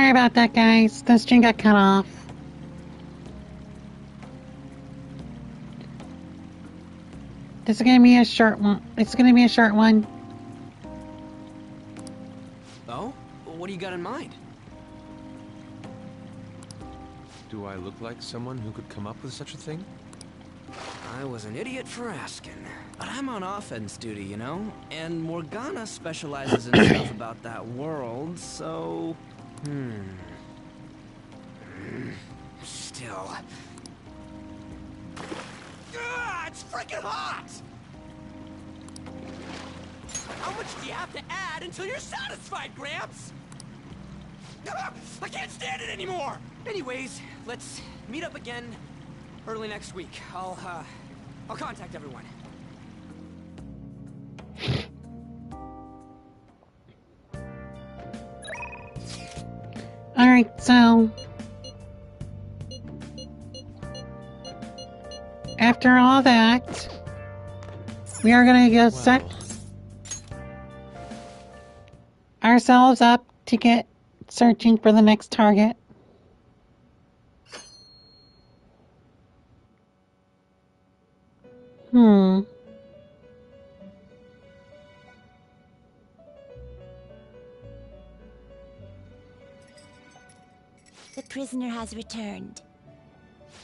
Sorry about that, guys. The string got cut off. This is gonna be a short one. It's gonna be a short one. Oh? What do you got in mind? Do I look like someone who could come up with such a thing? I was an idiot for asking. But I'm on offense duty, you know? And Morgana specializes in stuff about that world, so... Still... it's freaking hot! How much do you have to add until you're satisfied, Gramps? I can't stand it anymore! Anyways, let's meet up again early next week. I'll contact everyone. Alright, so... After all that, we are gonna go set ourselves up to get searching for the next target. The prisoner has returned.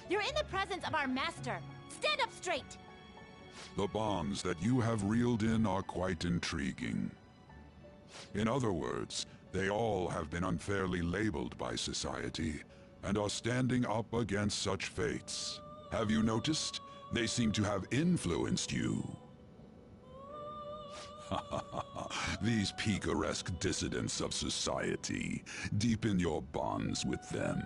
You're in the presence of our master. Stand up straight! The bonds that you have reeled in are quite intriguing. In other words, they all have been unfairly labeled by society, and are standing up against such fates. Have you noticed? They seem to have influenced you. These picaresque dissidents of society, deepen your bonds with them.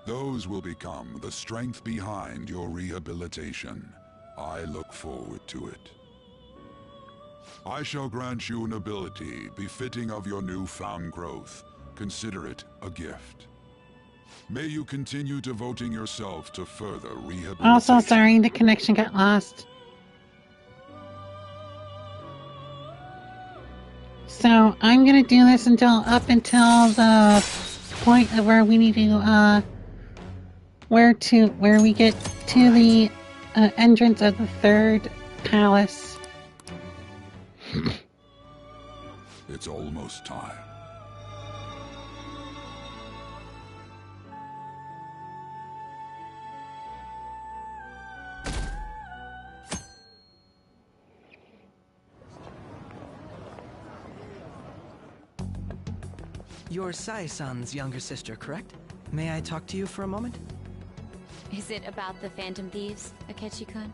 Those will become the strength behind your rehabilitation. I look forward to it. I shall grant you an ability befitting of your newfound growth. Consider it a gift. May you continue devoting yourself to further rehabilitation. Also, sorry, the connection got lost. So, I'm gonna do this up until the point of where we need to, where we get to the entrance of the third palace. It's almost time. You're Sai-san's younger sister, correct? May I talk to you for a moment? Is it about the Phantom Thieves, Akechi-kun?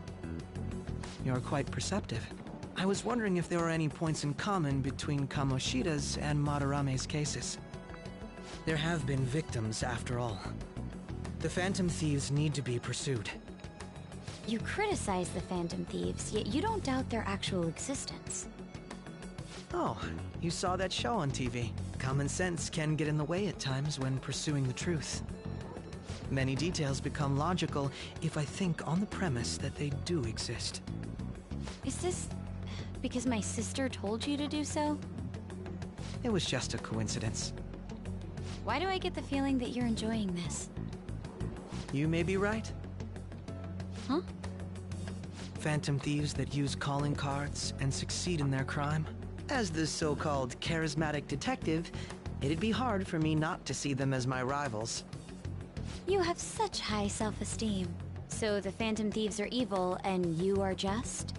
You're quite perceptive. I was wondering if there were any points in common between Kamoshida's and Madarame's cases. There have been victims, after all. The Phantom Thieves need to be pursued. You criticize the Phantom Thieves, yet you don't doubt their actual existence. Oh, you saw that show on TV. Common sense can get in the way at times when pursuing the truth. Many details become logical if I think on the premise that they do exist. Is this because my sister told you to do so? It was just a coincidence. Why do I get the feeling that you're enjoying this? You may be right. Huh? Phantom thieves that use calling cards and succeed in their crime. As the so-called charismatic detective, it'd be hard for me not to see them as my rivals. You have such high self-esteem. So the Phantom Thieves are evil and you are just?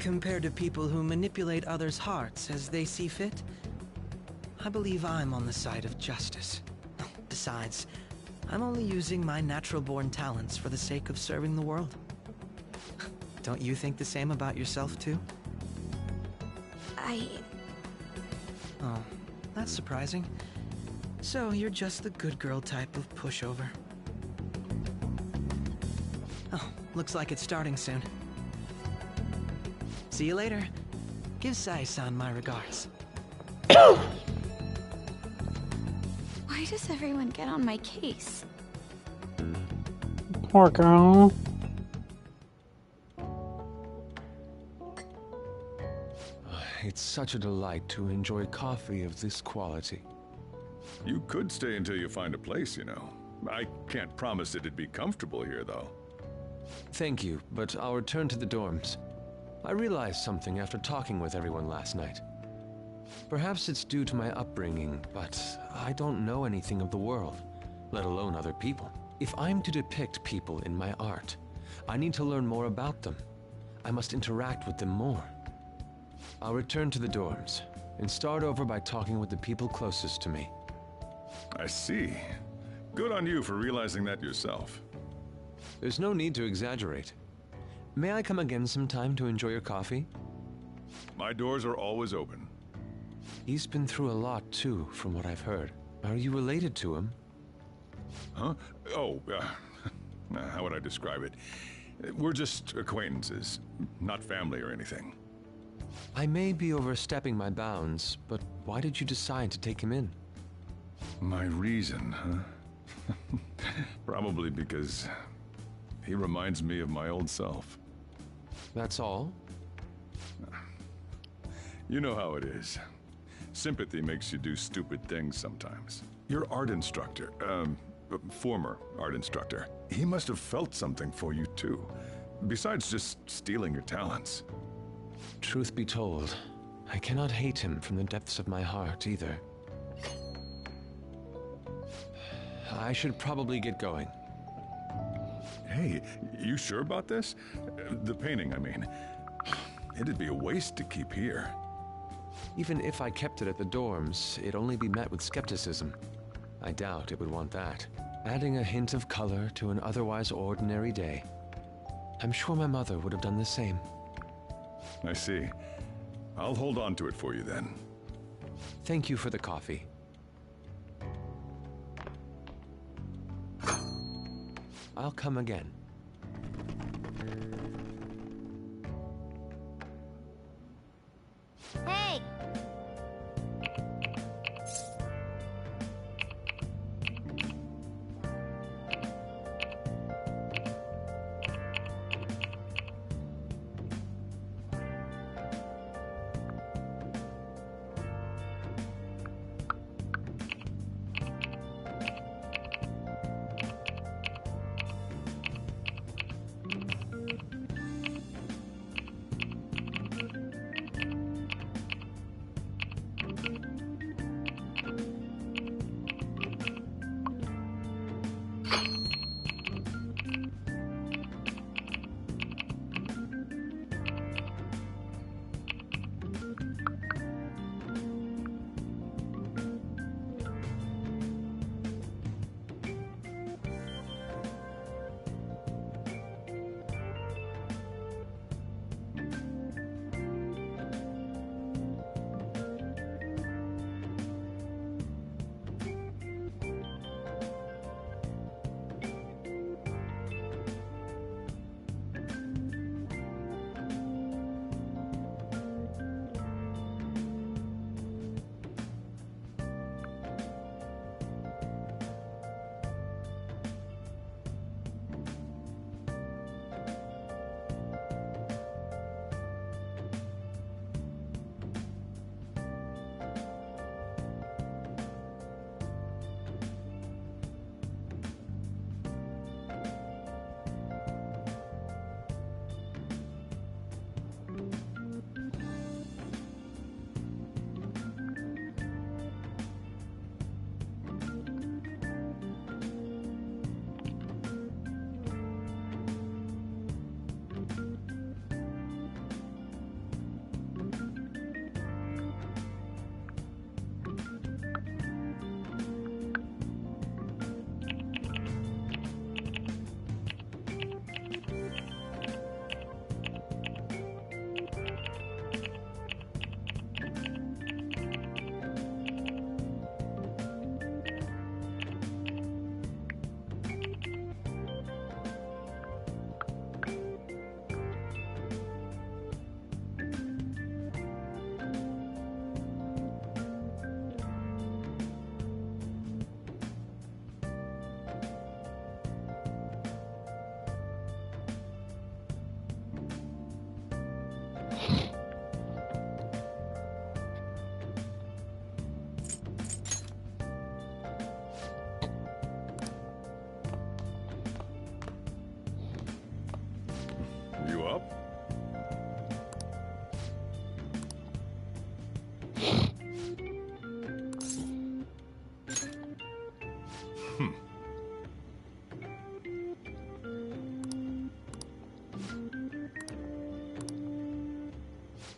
Compared to people who manipulate others' hearts as they see fit, I believe I'm on the side of justice. Besides, I'm only using my natural-born talents for the sake of serving the world. Don't you think the same about yourself, too? Oh, that's surprising. So you're just the good girl type of pushover. Oh, looks like it's starting soon. See you later. Give Sai-san my regards. Why does everyone get on my case? Poor girl. It's such a delight to enjoy coffee of this quality. You could stay until you find a place, you know. I can't promise it'd be comfortable here, though. Thank you, but I'll return to the dorms. I realized something after talking with everyone last night. Perhaps it's due to my upbringing, but I don't know anything of the world, let alone other people. If I'm to depict people in my art, I need to learn more about them. I must interact with them more. I'll return to the dorms and start over by talking with the people closest to me. I see. Good on you for realizing that yourself. There's no need to exaggerate. May I come again sometime to enjoy your coffee? My doors are always open. He's been through a lot, too, from what I've heard. Are you related to him? Huh? Oh, how would I describe it? We're just acquaintances, not family or anything. I may be overstepping my bounds, but why did you decide to take him in? My reason, huh? Probably because he reminds me of my old self. That's all? You know how it is. Sympathy makes you do stupid things sometimes. Your art instructor, former art instructor, he must have felt something for you too, besides just stealing your talents. Truth be told, I cannot hate him from the depths of my heart either. I should probably get going. Hey, you sure about this? The painting, I mean. It'd be a waste to keep here. Even if I kept it at the dorms, it'd only be met with skepticism. I doubt it would want that. Adding a hint of color to an otherwise ordinary day. I'm sure my mother would have done the same. I see. I'll hold on to it for you then. Thank you for the coffee. I'll come again. Hey!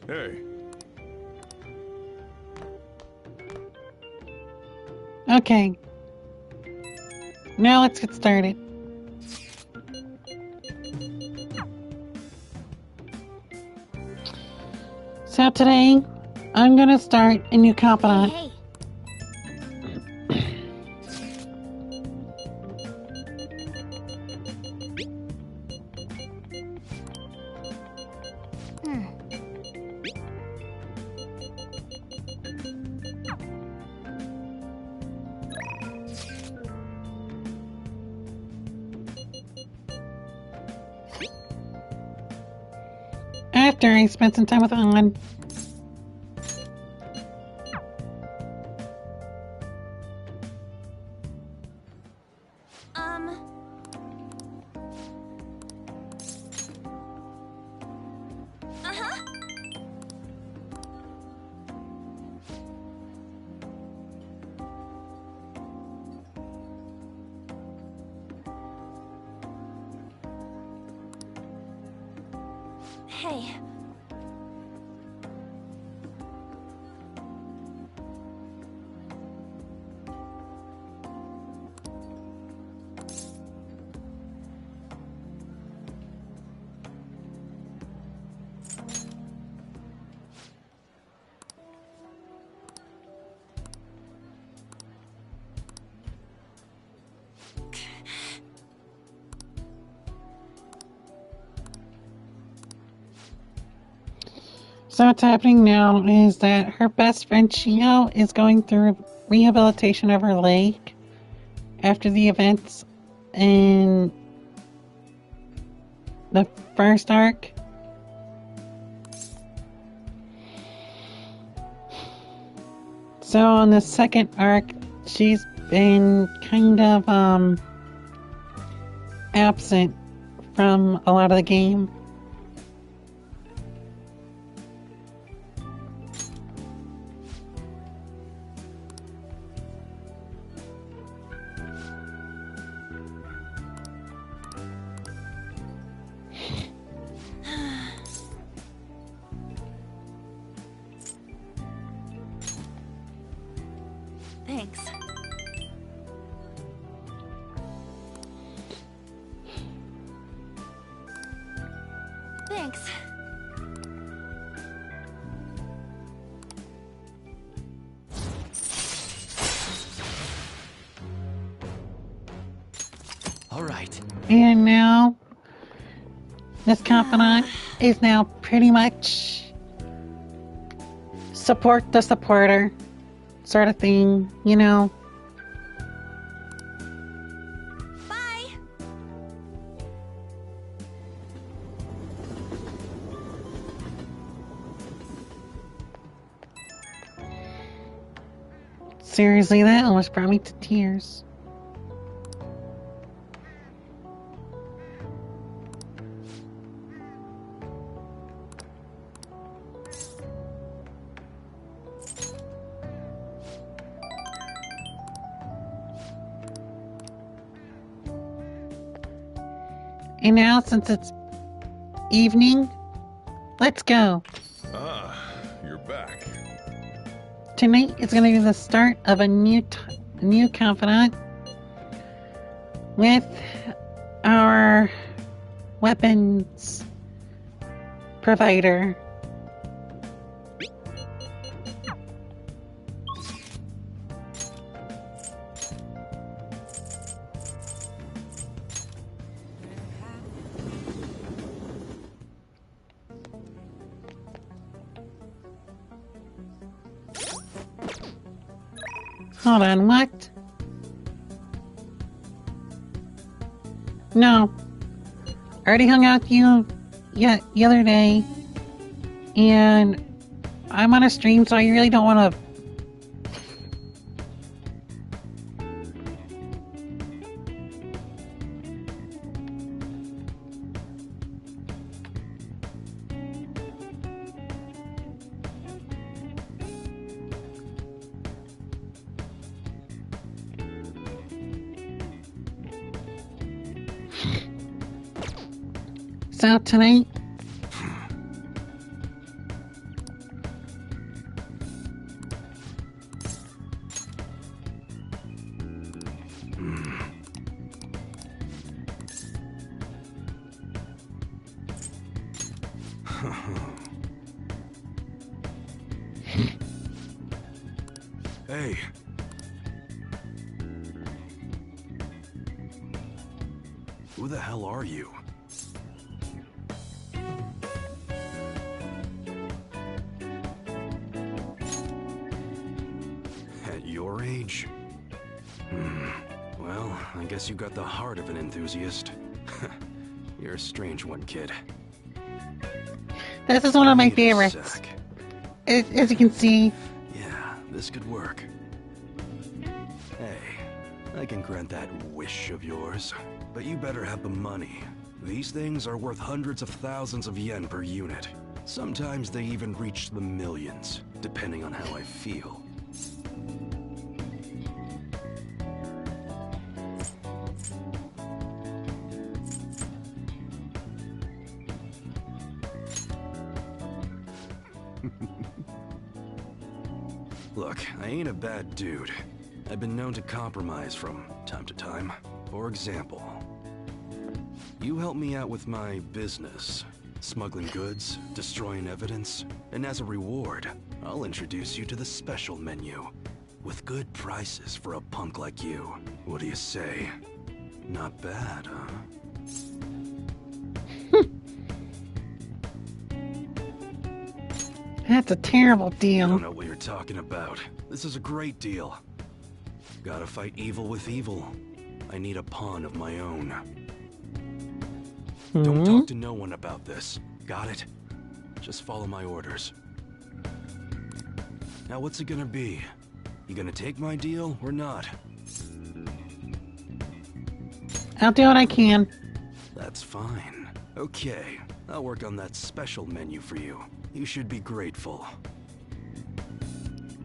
Hey. Okay. Now let's get started. So today, I'm gonna start a new confidant. Hey. After I spent some time with An. Hey. So what's happening now is that her best friend Shio is going through rehabilitation of her leg after the events in the first arc. So on the second arc, she's been kind of absent from a lot of the game. Thanks. Thanks. All right. And now, this confidant is now pretty much support the supporter sort of thing, you know. Bye. Seriously, that almost brought me to tears. And now, since it's evening, let's go. Ah, you're back. Tonight is going to be the start of a new confidant with our weapons provider. Hold on, what? No. I already hung out with you the other day, and I'm on a stream, so I really don't want to. So tonight, Hey. Who the hell are you? At your age? Well, I guess you got the heart of an enthusiast. You're a strange one, kid. This is one of my Need a favorites. sec. As you can see. Yeah, this could work. Hey, I can grant that wish of yours, but you better have the money. These things are worth hundreds of thousands of yen per unit. Sometimes they even reach the millions, depending on how I feel. Look, I ain't a bad dude. I've been known to compromise from time to time. For example, you help me out with my business, smuggling goods, destroying evidence, and as a reward, I'll introduce you to the special menu, with good prices for a punk like you. What do you say? Not bad, huh? That's a terrible I deal. don't know what you're talking about. This is a great deal. Gotta fight evil with evil. I need a pawn of my own. Don't talk to no one about this. Got it? Just follow my orders. Now what's it gonna be? You gonna take my deal or not? I'll do what I can. That's fine. Okay, I'll work on that special menu for you. You should be grateful.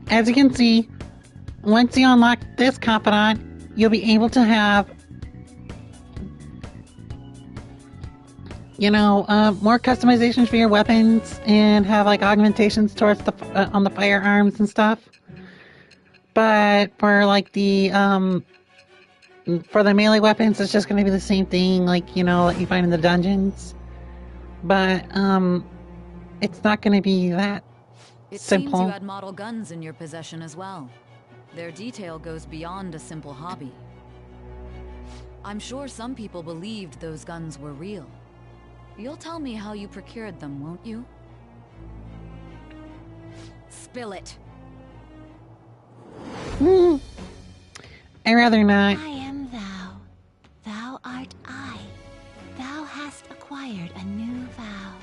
As you can see, once you unlock this confidant, you'll be able to have, more customizations for your weapons and have like augmentations towards the on the firearms and stuff. But for like the melee weapons, it's just going to be the same thing, like that you find in the dungeons. But it's not going to be that It simple. seems you had model guns in your possession as well. Their detail goes beyond a simple hobby. I'm sure some people believed those guns were real. You'll tell me how you procured them, won't you? Spill it. I'd rather not. I am thou. Thou art I. Thou hast acquired a new vow.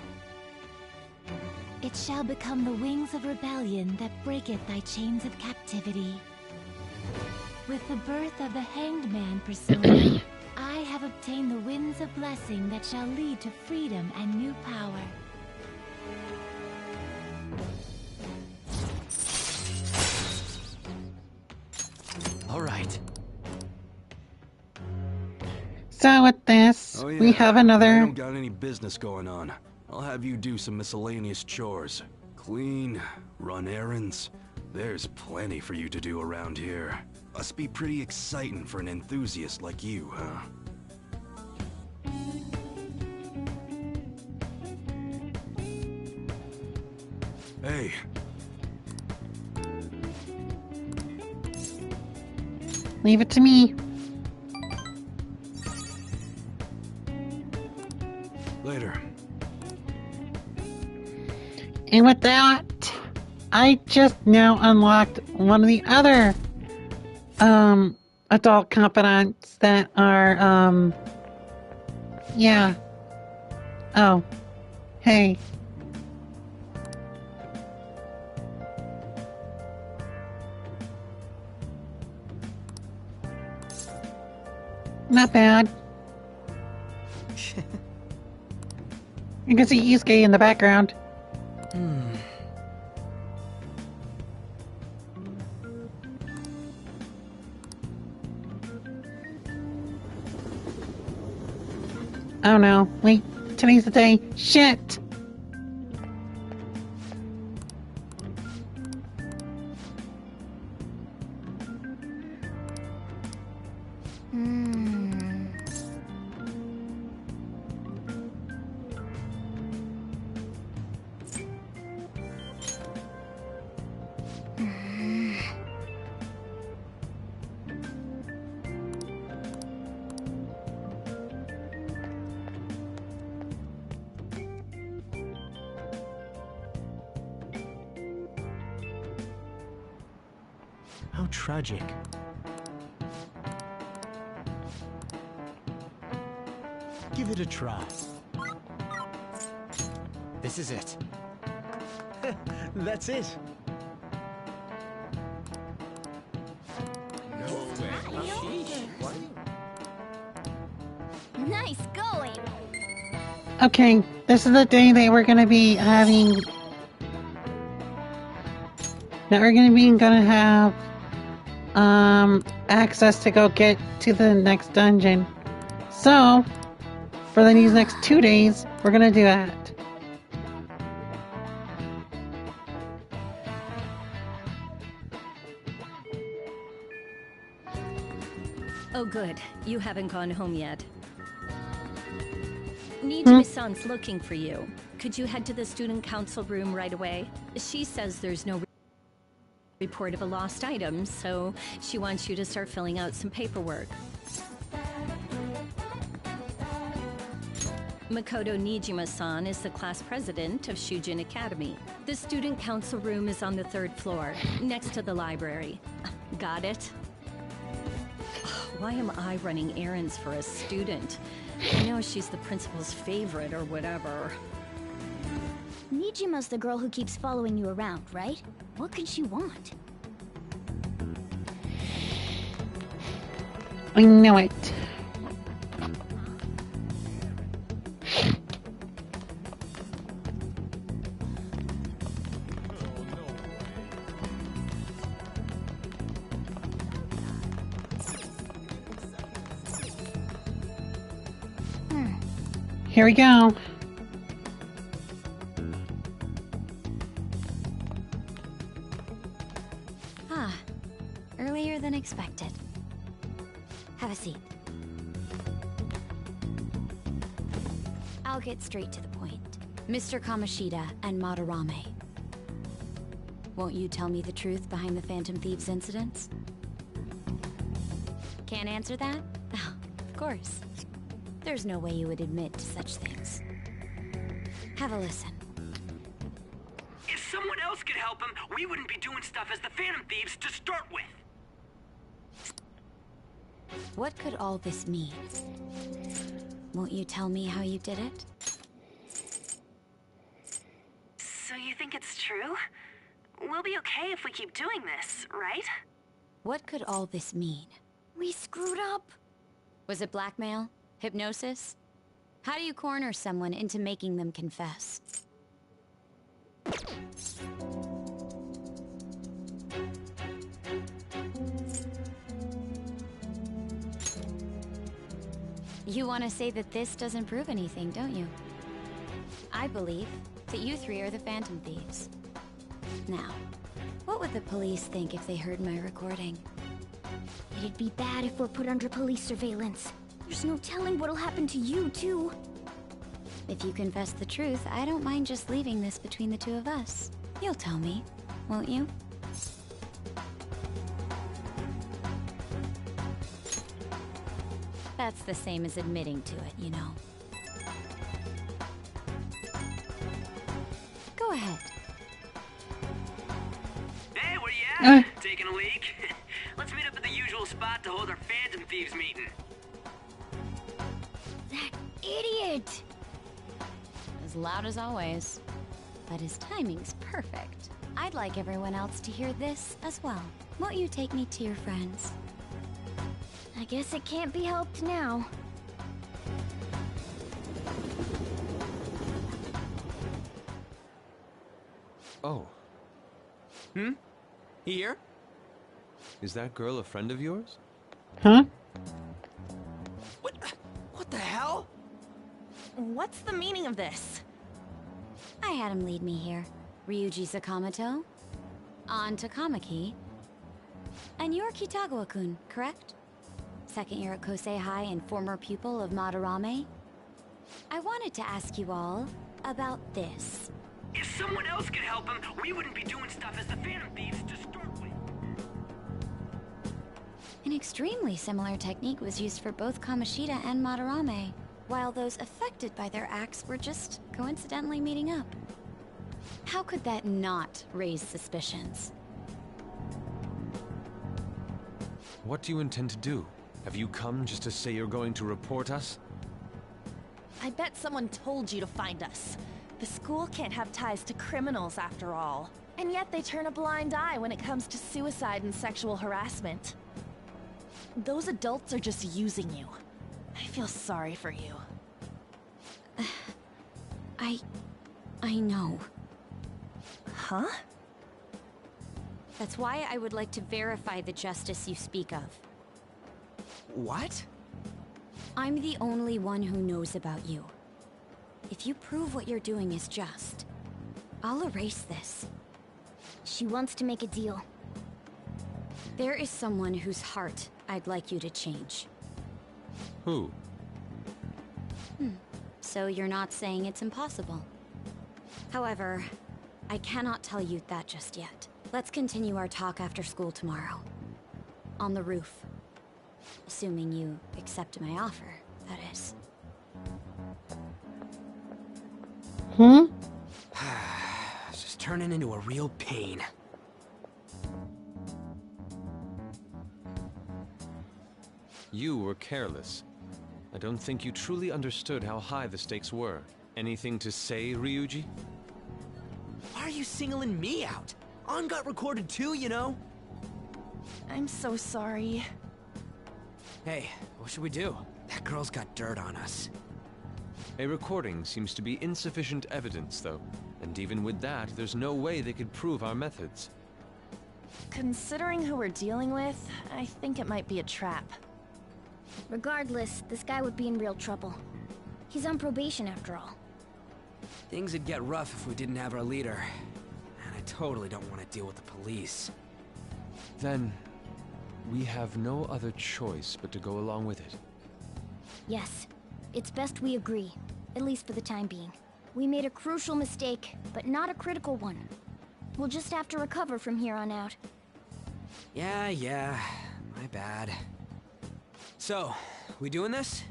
It shall become the wings of rebellion that breaketh thy chains of captivity. With the birth of the Hanged Man persona, I have obtained the winds of blessing that shall lead to freedom and new power. All right. So with this, Oh, yeah. we have I another. don't got any business going on. I'll have you do some miscellaneous chores. Clean, run errands. There's plenty for you to do around here. Must be pretty exciting for an enthusiast like you, huh? Hey. Leave it to me. Later. And with that, I just now unlocked one of the other adult confidants that are yeah. Oh. Hey. Not bad. You can see Isuke in the background. Oh no, wait, today's the day. Shit! How tragic. Give it a try. This is it. That's it. Nice going! Okay, this is the day that we're gonna be having... That we're gonna have... access to go get to the next dungeon. So, for these next 2 days, we're gonna do that. Oh good, you haven't gone home yet. Nijima-san's looking for you. Could you head to the student council room right away? She says there's no report of a lost item, so she wants you to start filling out some paperwork. Makoto Nijima-san is the class president of Shujin Academy. The student council room is on the 3rd floor, next to the library. Got it? Why am I running errands for a student? I know she's the principal's favorite or whatever. Nijima's the girl who keeps following you around, right? What could she want? I know it. Here we go. Ah, earlier than expected. Have a seat. I'll get straight to the point. Mr. Kamoshida and Madarame. Won't you tell me the truth behind the Phantom Thieves incidents? Can't answer that? Oh, of course. There's no way you would admit to such things. Have a listen. If someone else could help him, we wouldn't be doing stuff as the Phantom Thieves to start with. What could all this mean? Won't you tell me how you did it? So you think it's true? We'll be okay if we keep doing this, right? What could all this mean? We screwed up! Was it blackmail? Hypnosis? How do you corner someone into making them confess? You want to say that this doesn't prove anything, don't you? I believe that you three are the Phantom Thieves. Now, what would the police think if they heard my recording? It'd be bad if we're put under police surveillance. There's no telling what'll happen to you, too. If you confess the truth, I don't mind just leaving this between the two of us. You'll tell me, won't you? That's the same as admitting to it, you know. Go ahead. Hey, where you at? Taking a leak? Let's meet up at the usual spot to hold our Phantom Thieves meeting. That idiot! As loud as always. But his timing's perfect. I'd like everyone else to hear this as well. Won't you take me to your friends? I guess it can't be helped now. Oh. Here? Is that girl a friend of yours? Huh? What the hell? What's the meaning of this? I had him lead me here. Ryuji Sakamoto, on to Kamaki, and you're Kitagawa-kun, correct? Second year at Kosei High and former pupil of Madarame. I wanted to ask you all about this. If someone else could help him, we wouldn't be doing stuff as the Phantom Thieves to start with. An extremely similar technique was used for both Kamoshida and Madarame, while those affected by their acts were just coincidentally meeting up. How could that not raise suspicions? What do you intend to do? Have you come just to say you're going to report us? I bet someone told you to find us. The school can't have ties to criminals after all. And yet they turn a blind eye when it comes to suicide and sexual harassment. Those adults are just using you. I feel sorry for you. I know. Huh? That's why I would like to verify the justice you speak of. What? I'm the only one who knows about you. If you prove what you're doing is just, I'll erase this. She wants to make a deal. There is someone whose heart I'd like you to change. Who? So you're not saying it's impossible. However, I cannot tell you that just yet. Let's continue our talk after school tomorrow. On the roof. Assuming you accept my offer, that is. It's just turning into a real pain. You were careless. I don't think you truly understood how high the stakes were. Anything to say, Ryuji? Why are you singling me out? On got recorded too, you know? I'm so sorry. Hey, what should we do? That girl's got dirt on us. A recording seems to be insufficient evidence, though. And even with that, there's no way they could prove our methods. Considering who we're dealing with, I think it might be a trap. Regardless, this guy would be in real trouble. He's on probation after all. Things would get rough if we didn't have our leader. And I totally don't want to deal with the police. Then, we have no other choice but to go along with it. Yes. It's best we agree, at least for the time being. We made a crucial mistake, but not a critical one. We'll just have to recover from here on out. Yeah, my bad. So, we doing this?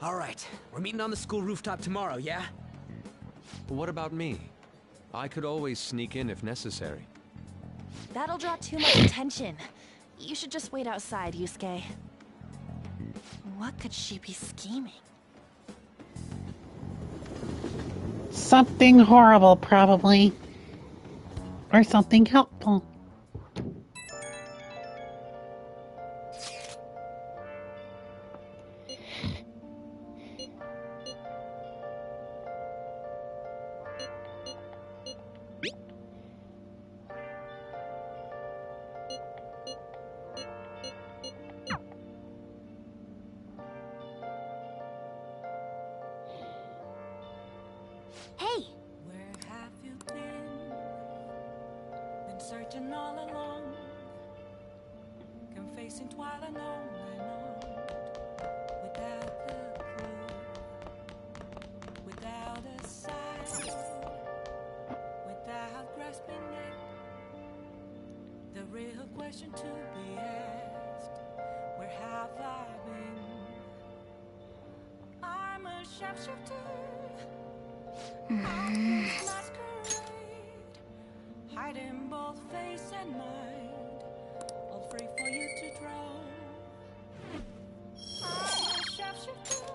All right, we're meeting on the school rooftop tomorrow, yeah? What about me? I could always sneak in if necessary. That'll draw too much attention. You should just wait outside, Yusuke. What could she be scheming? Something horrible, probably. Or something helpful. Hey! Where have you been? Been searching all along, confessing twilight on and on, without a clue, without a sign, without grasping it. The real question to be asked: where have I been? I'm a sharpshooter. Masquerade, hiding both face and mind, all free for you to draw. I'm a sharpshooter.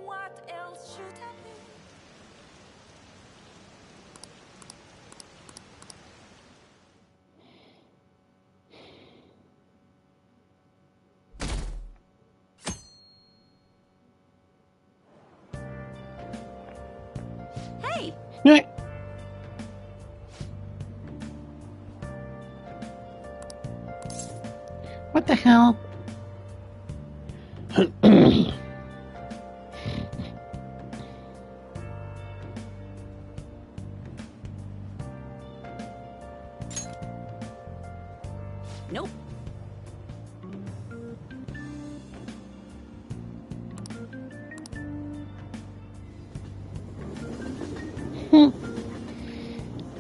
What else should I be? Hey! What the hell? Nope.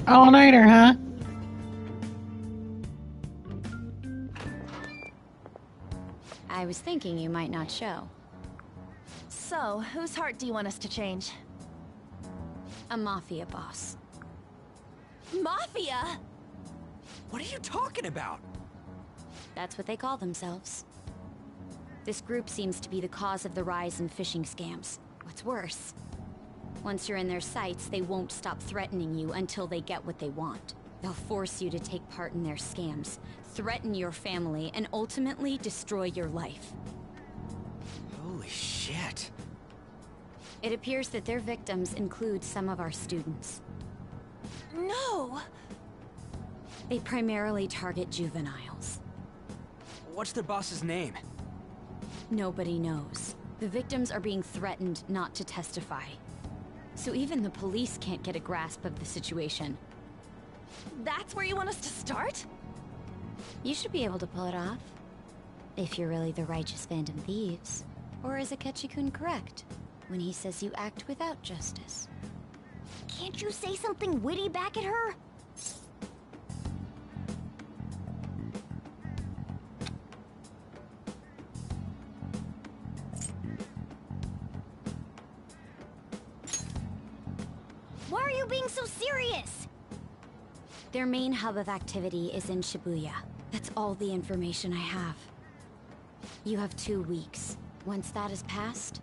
All-nighter, huh? I was thinking you might not show. So, whose heart do you want us to change? A mafia boss. Mafia? What are you talking about? That's what they call themselves. This group seems to be the cause of the rise in phishing scams. What's worse, once you're in their sights, they won't stop threatening you until they get what they want. They'll force you to take part in their scams, threaten your family, and ultimately destroy your life. Holy shit. It appears that their victims include some of our students. No! They primarily target juveniles. What's their boss's name? Nobody knows. The victims are being threatened not to testify. So even the police can't get a grasp of the situation. That's where you want us to start? You should be able to pull it off. If you're really the righteous Phantom Thieves. Or is Akechi-kun correct when he says you act without justice? Can't you say something witty back at her? Why are you being so serious? Their main hub of activity is in Shibuya. That's all the information I have. You have 2 weeks. Once that is passed,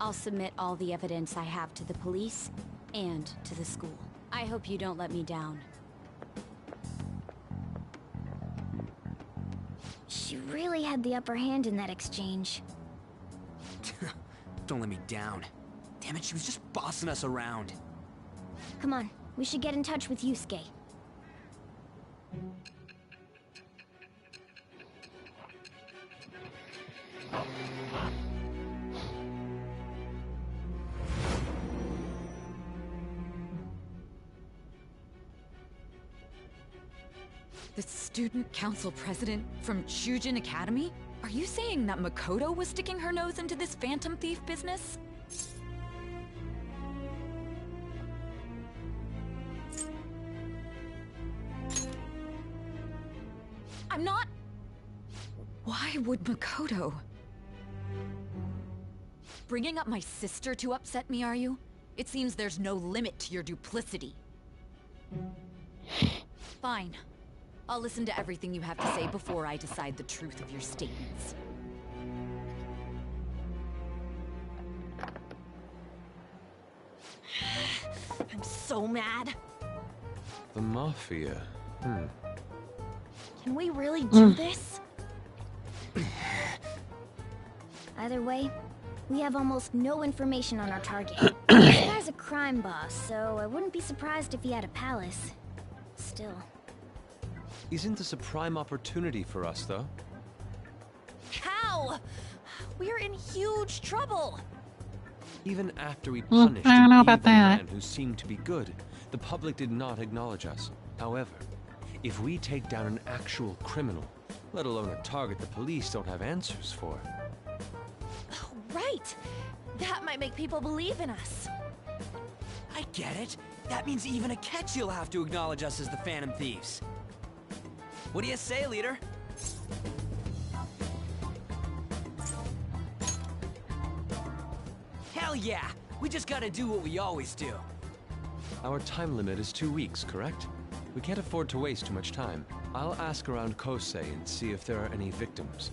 I'll submit all the evidence I have to the police and to the school. I hope you don't let me down. She really had the upper hand in that exchange. Don't let me down. Damn it, she was just bossing us around. Come on, we should get in touch with Yusuke. The student council president from Shujin Academy? Are you saying that Makoto was sticking her nose into this phantom thief business? I'm not... Why would Makoto? Bringing up my sister to upset me, are you? It seems there's no limit to your duplicity. Fine. I'll listen to everything you have to say before I decide the truth of your statements. I'm so mad. The Mafia. Can we really do this? Either way, we have almost no information on our target. This guy's a crime boss, so I wouldn't be surprised if he had a palace. Still. Isn't this a prime opportunity for us, though? How? We're in huge trouble. Even after we Well, punished I don't know an about evil that. man who seemed to be good, the public did not acknowledge us. However, if we take down an actual criminal, let alone a target the police don't have answers for. Right. That might make people believe in us. I get it. That means even Akechi will have to acknowledge us as the Phantom Thieves. What do you say, leader? Hell yeah! We just gotta do what we always do. Our time limit is 2 weeks, correct? We can't afford to waste too much time. I'll ask around Kosei and see if there are any victims.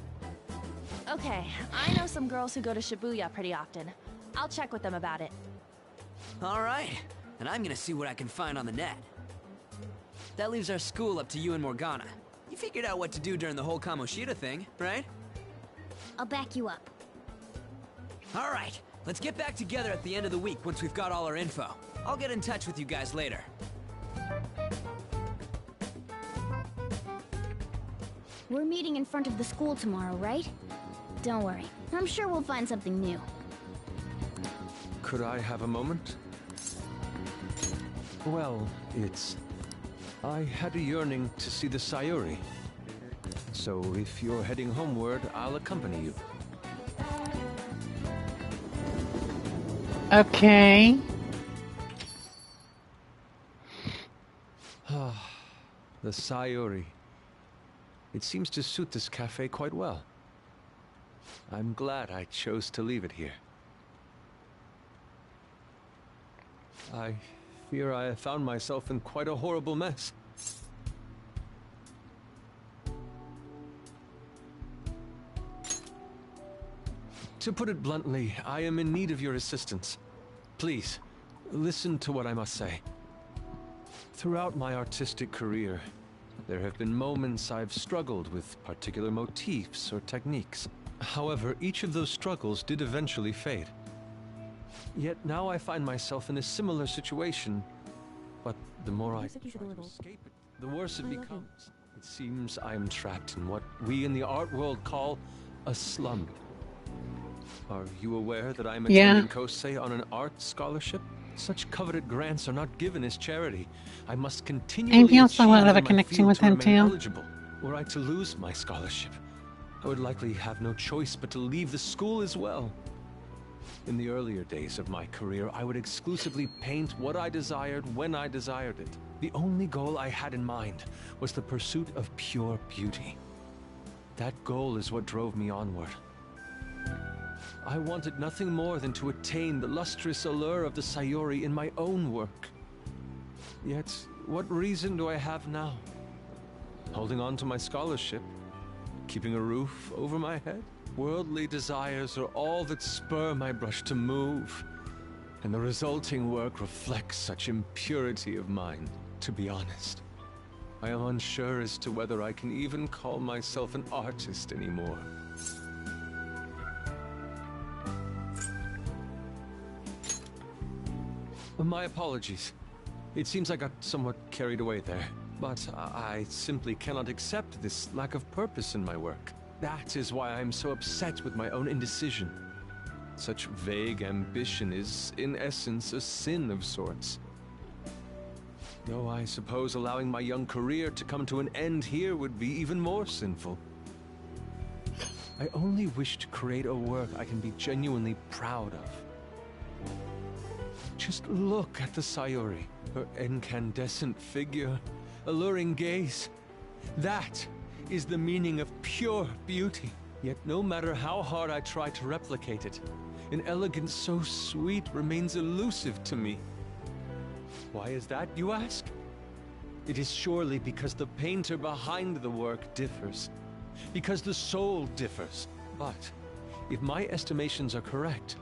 Okay, I know some girls who go to Shibuya pretty often. I'll check with them about it. Alright, and I'm gonna see what I can find on the net. That leaves our school up to you and Morgana. You figured out what to do during the whole Kamoshida thing, right? I'll back you up. Alright, let's get back together at the end of the week once we've got all our info. I'll get in touch with you guys later. We're meeting in front of the school tomorrow, right? Don't worry. I'm sure we'll find something new. Could I have a moment? Well, I had a yearning to see the Sayuri. So if you're heading homeward, I'll accompany you. Okay. The Sayuri. It seems to suit this cafe quite well. I'm glad I chose to leave it here. I fear I have found myself in quite a horrible mess. To put it bluntly, I am in need of your assistance. Please, listen to what I must say. Throughout my artistic career, there have been moments I've struggled with particular motifs or techniques. However, each of those struggles did eventually fade. Yet now I find myself in a similar situation, but the more I try to escape it, the worse it becomes. It seems I am trapped in what we in the art world call a slum. Are you aware that I'm attending Kosei on an art scholarship? Such coveted grants are not given as charity. I must continually I feel somewhat achieve of a in my connection field with to him remain too. eligible. Were I to lose my scholarship, I would likely have no choice but to leave the school as well. In the earlier days of my career, I would exclusively paint what I desired when I desired it. The only goal I had in mind was the pursuit of pure beauty. That goal is what drove me onward. I wanted nothing more than to attain the lustrous allure of the Sayuri in my own work. Yet, what reason do I have now? Holding on to my scholarship? Keeping a roof over my head? Worldly desires are all that spur my brush to move, and the resulting work reflects such impurity of mind. To be honest, I am unsure as to whether I can even call myself an artist anymore. My apologies. It seems I got somewhat carried away there, but I simply cannot accept this lack of purpose in my work. That is why I am so upset with my own indecision. Such vague ambition is, in essence, a sin of sorts. Though I suppose allowing my young career to come to an end here would be even more sinful. I only wish to create a work I can be genuinely proud of. Just look at the Sayuri, her incandescent figure, alluring gaze. That is the meaning of pure beauty. Yet no matter how hard I try to replicate it, an elegance so sweet remains elusive to me. Why is that, you ask? It is surely because the painter behind the work differs. Because the soul differs. But if my estimations are correct,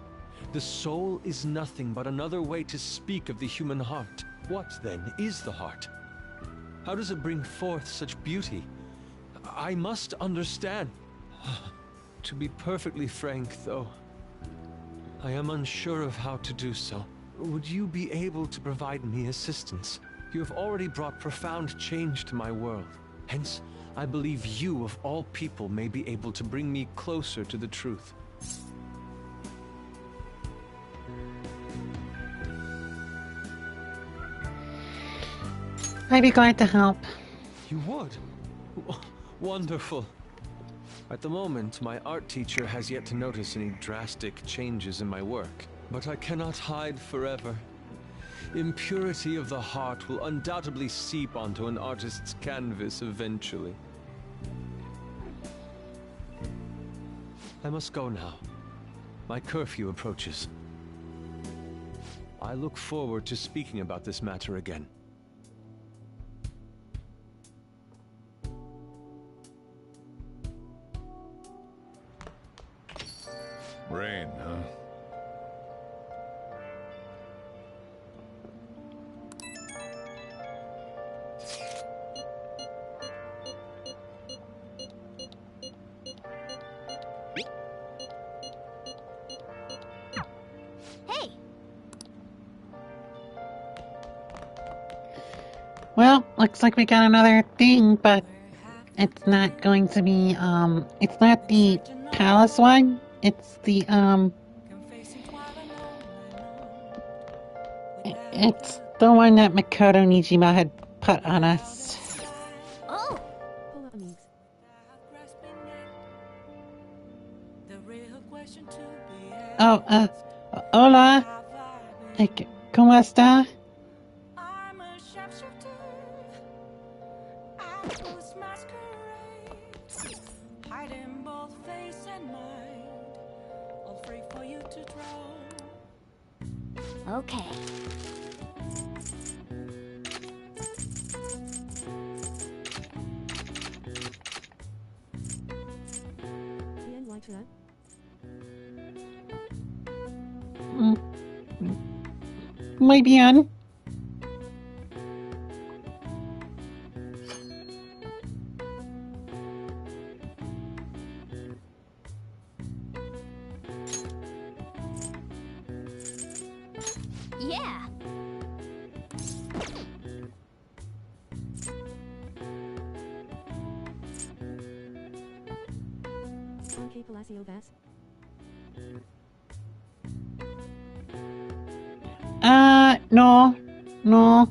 the soul is nothing but another way to speak of the human heart. What, then, is the heart? How does it bring forth such beauty? I must understand. To be perfectly frank, though, I am unsure of how to do so. Would you be able to provide me assistance? You have already brought profound change to my world. Hence, I believe you, of all people, may be able to bring me closer to the truth. I'd be glad to help. You would? Wonderful. At the moment, my art teacher has yet to notice any drastic changes in my work. But I cannot hide forever. Impurity of the heart will undoubtedly seep onto an artist's canvas eventually. I must go now. My curfew approaches. I look forward to speaking about this matter again. Rain, huh? Hey! Well, looks like we got another thing, but it's not going to be, it's not the palace one. It's the, it's the one that Makoto Nijima had put on us. Oh! Oh, hola. ¿Cómo está? Okay. Muy bien. Yeah. No. No.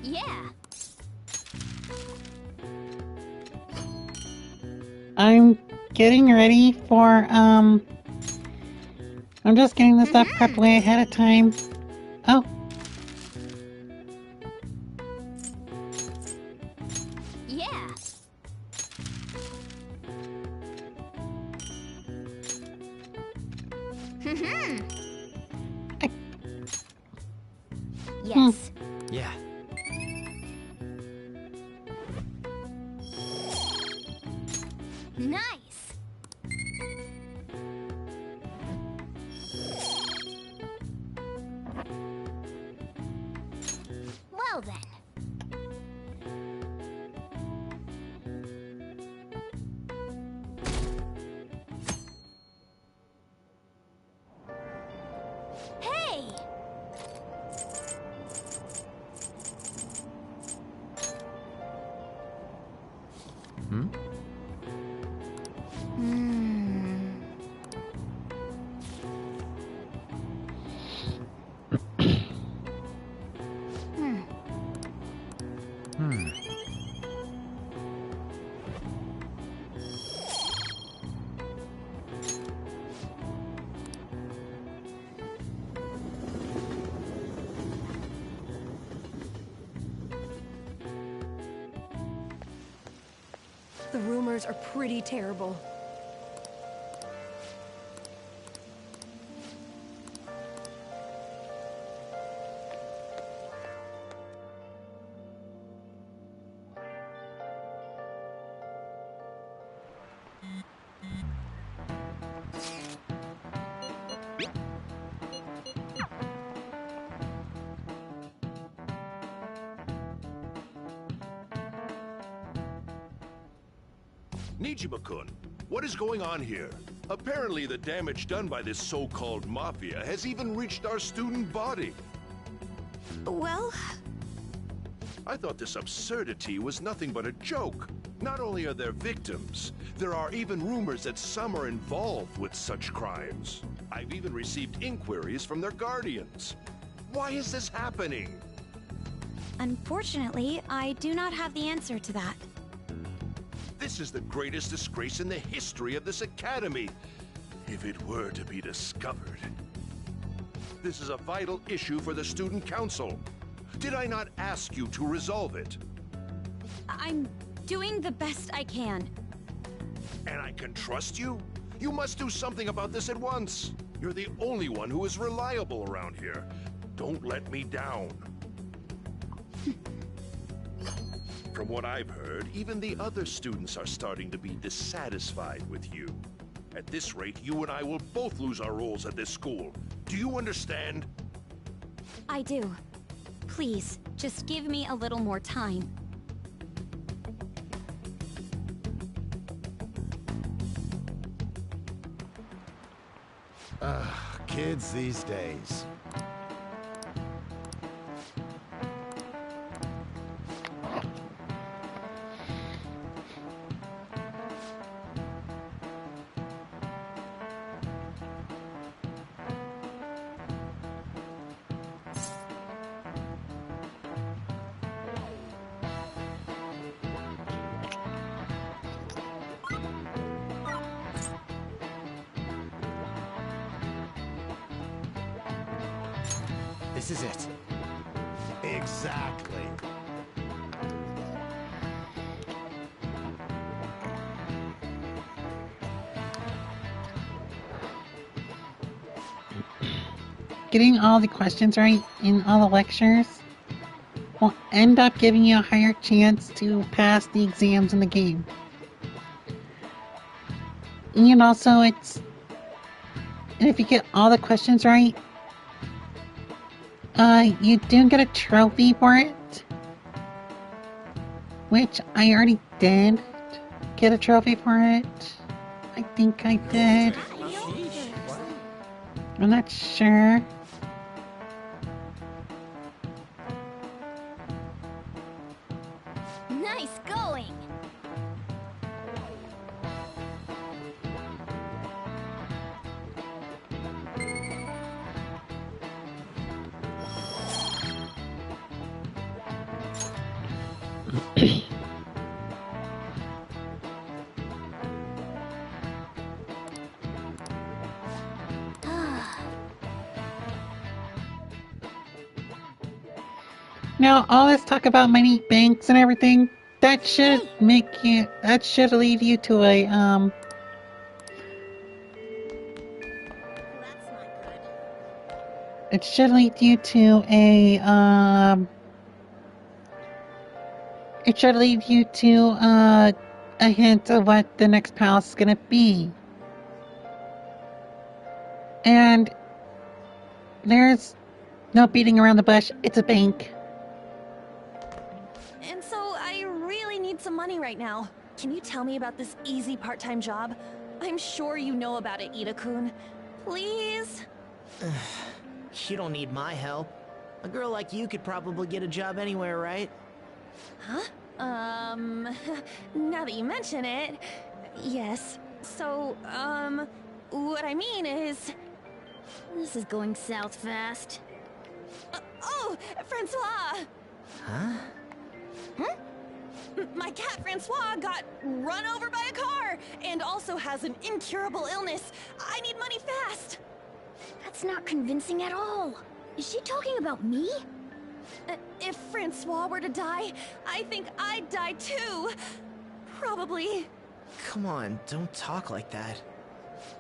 Yeah. I'm getting ready for, I'm just getting the stuff prepped way ahead of time. Oh. Yeah. Yes. Yeah. Nice. Well then. Hey! Hmm? The rumors are pretty terrible. Nijima-kun, what is going on here? Apparently the damage done by this so-called mafia has even reached our student body. Well, I thought this absurdity was nothing but a joke. Not only are there victims, there are even rumors that some are involved with such crimes. I've even received inquiries from their guardians. Why is this happening? Unfortunately, I do not have the answer to that. This is the greatest disgrace in the history of this academy, if it were to be discovered. This is a vital issue for the student council. Did I not ask you to resolve it? I'm doing the best I can. And I can trust you? You must do something about this at once. You're the only one who is reliable around here. Don't let me down. From what I've heard, even the other students are starting to be dissatisfied with you. At this rate, you and I will both lose our roles at this school. Do you understand? I do. Please, just give me a little more time. Kids these days. This is it. Exactly. Getting all the questions right in all the lectures. will end up giving you a higher chance to pass the exams in the game. And also, and if you get all the questions right, you do get a trophy for it, which I already did get a trophy for it. I think I did. I'm not sure. Nice going! Now, all this talk about money banks and everything, that should lead you to a, it should lead you to a hint of what the next palace is gonna be. And there's no beating around the bush, it's a bank. And so I really need some money right now. Can you tell me about this easy part-time job? I'm sure you know about it, Ida-kun. Please? You don't need my help. A girl like you could probably get a job anywhere, right? Huh? Now that you mention it, yes. So, what I mean is... This is going south fast. Oh, Francois! Huh? Huh? My cat Francois got run over by a car and also has an incurable illness. I need money fast. That's not convincing at all. Is she talking about me? If Francois were to die, I think I'd die too. Probably. Come on, don't talk like that.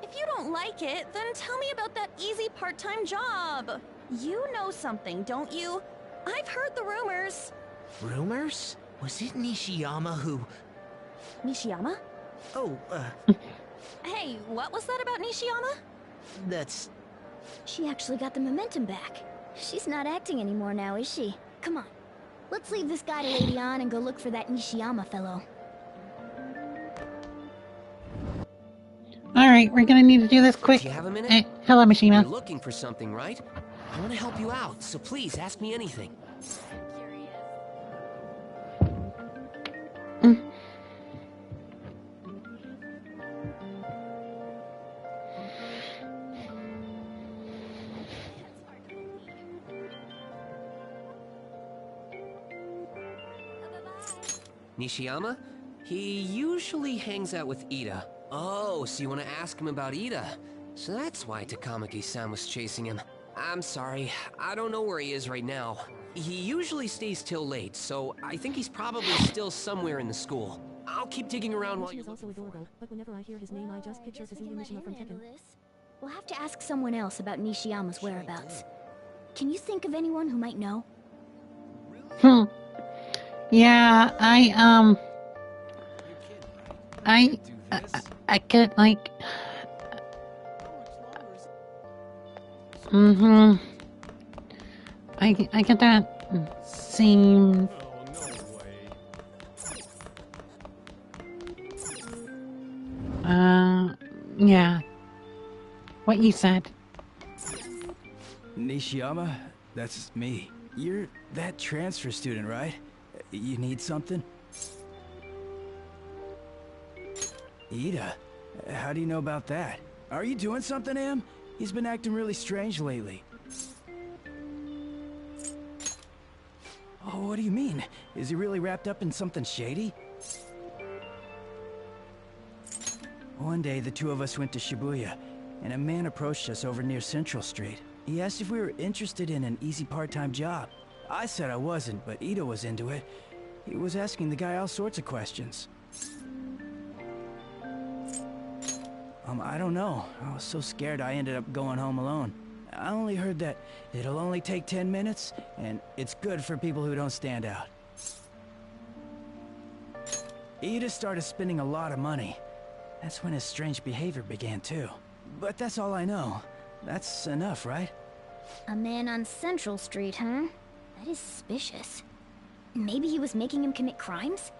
If you don't like it, then tell me about that easy part-time job. You know something, don't you? I've heard the rumors. Rumors? Was it Nishiyama who... Nishiyama? Oh, Hey, what was that about Nishiyama? That's... She actually got the momentum back. She's not acting anymore now, is she? Come on. Let's leave this guy to Lady On and go look for that Nishiyama fellow. Alright, we're gonna need to do this quick. Do you have a minute? Hello, Mishima. You're looking for something, right? I want to help you out, so please ask me anything. Nishiyama? He usually hangs out with Ida. Oh, so you want to ask him about Ida? So that's why Takamaki-san was chasing him. I'm sorry, I don't know where he is right now. He usually stays till late, so I think he's probably still somewhere in the school. I'll keep digging around while He is also adorable, but whenever I hear his name, I just picture Suzuki Mishima from Tekken. We'll have to ask someone else about Nishiyama's whereabouts. Can you think of anyone who might know? Yeah, I could, like... I get that same... Yeah. What you said. Nishiyama? That's me. You're that transfer student, right? You need something? Ida? How do you know about that? Are you doing something, Am? He's been acting really strange lately. Oh, what do you mean? Is he really wrapped up in something shady? One day, the two of us went to Shibuya, and a man approached us over near Central Street. He asked if we were interested in an easy part-time job. I said I wasn't, but Ida was into it. He was asking the guy all sorts of questions. I don't know. I was so scared I ended up going home alone. I only heard that it'll only take 10 minutes, and it's good for people who don't stand out. Ida started spending a lot of money. That's when his strange behavior began, too. But that's all I know. That's enough, right? A man on Central Street, huh? That is suspicious. Maybe he was making him commit crimes?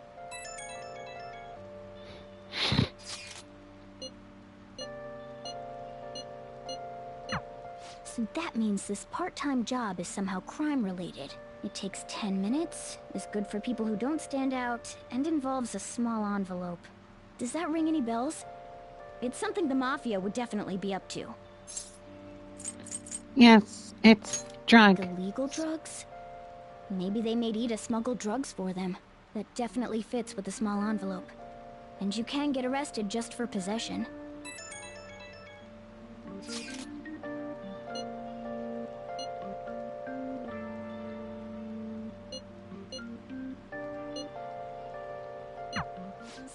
So that means this part-time job is somehow crime-related. It takes 10 minutes, is good for people who don't stand out, and involves a small envelope. Does that ring any bells? It's something the Mafia would definitely be up to. Yes, it's drug. Illegal drugs? Maybe they made Ida smuggle drugs for them. That definitely fits with the small envelope. And you can get arrested just for possession.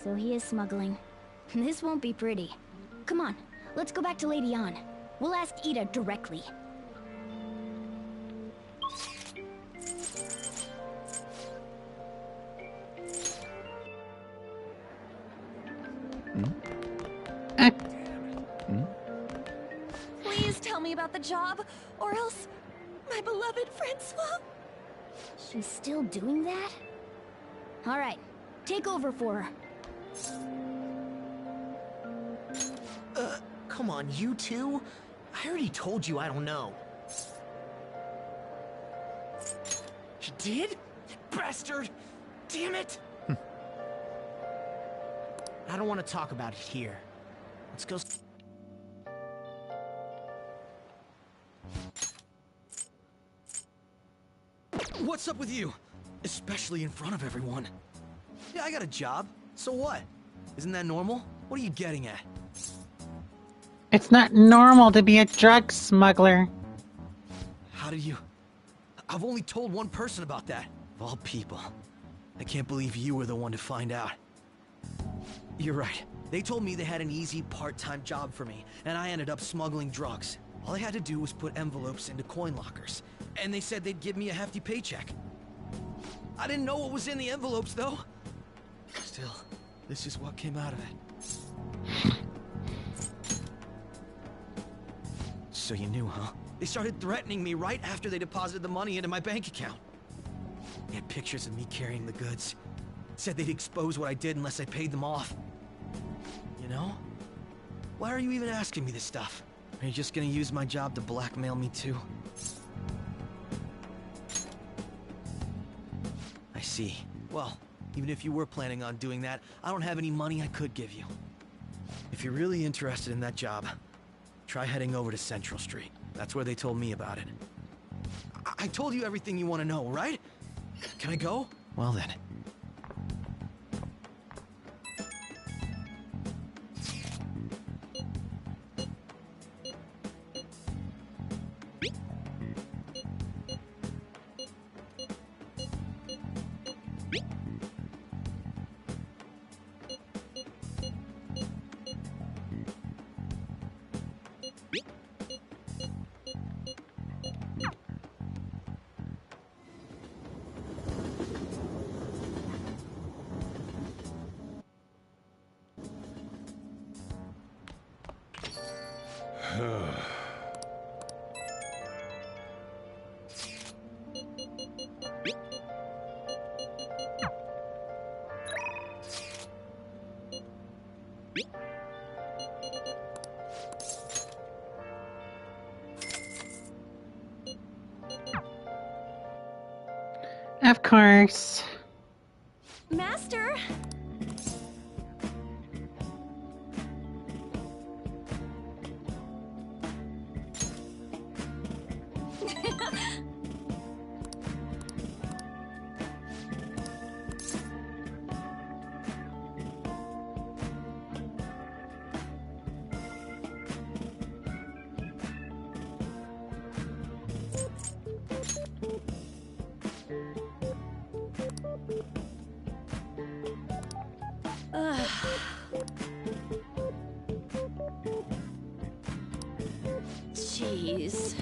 So he is smuggling. This won't be pretty. Come on, let's go back to Lady Ann. We'll ask Ida directly. Please tell me about the job, or else my beloved Francois. She's still doing that? All right, take over for her. Come on, you two? I already told you I don't know. You did? Bastard! Damn it! I don't want to talk about it here. Let's go. What's up with you? Especially in front of everyone. Yeah, I got a job. So what? Isn't that normal? What are you getting at? It's not normal to be a drug smuggler. How did you... I've only told one person about that. Of all people. I can't believe you were the one to find out. You're right. They told me they had an easy part-time job for me, and I ended up smuggling drugs. All I had to do was put envelopes into coin lockers, and they said they'd give me a hefty paycheck. I didn't know what was in the envelopes, though. Still, this is what came out of it. So you knew, huh? They started threatening me right after they deposited the money into my bank account. They had pictures of me carrying the goods. Said they'd expose what I did unless I paid them off. You know? Why are you even asking me this stuff? Are you just gonna use my job to blackmail me too? I see. Well, even if you were planning on doing that, I don't have any money I could give you. If you're really interested in that job, try heading over to Central Street. That's where they told me about it. I told you everything you want to know, right? Can I go? Well then. Of course. Master! Jeez.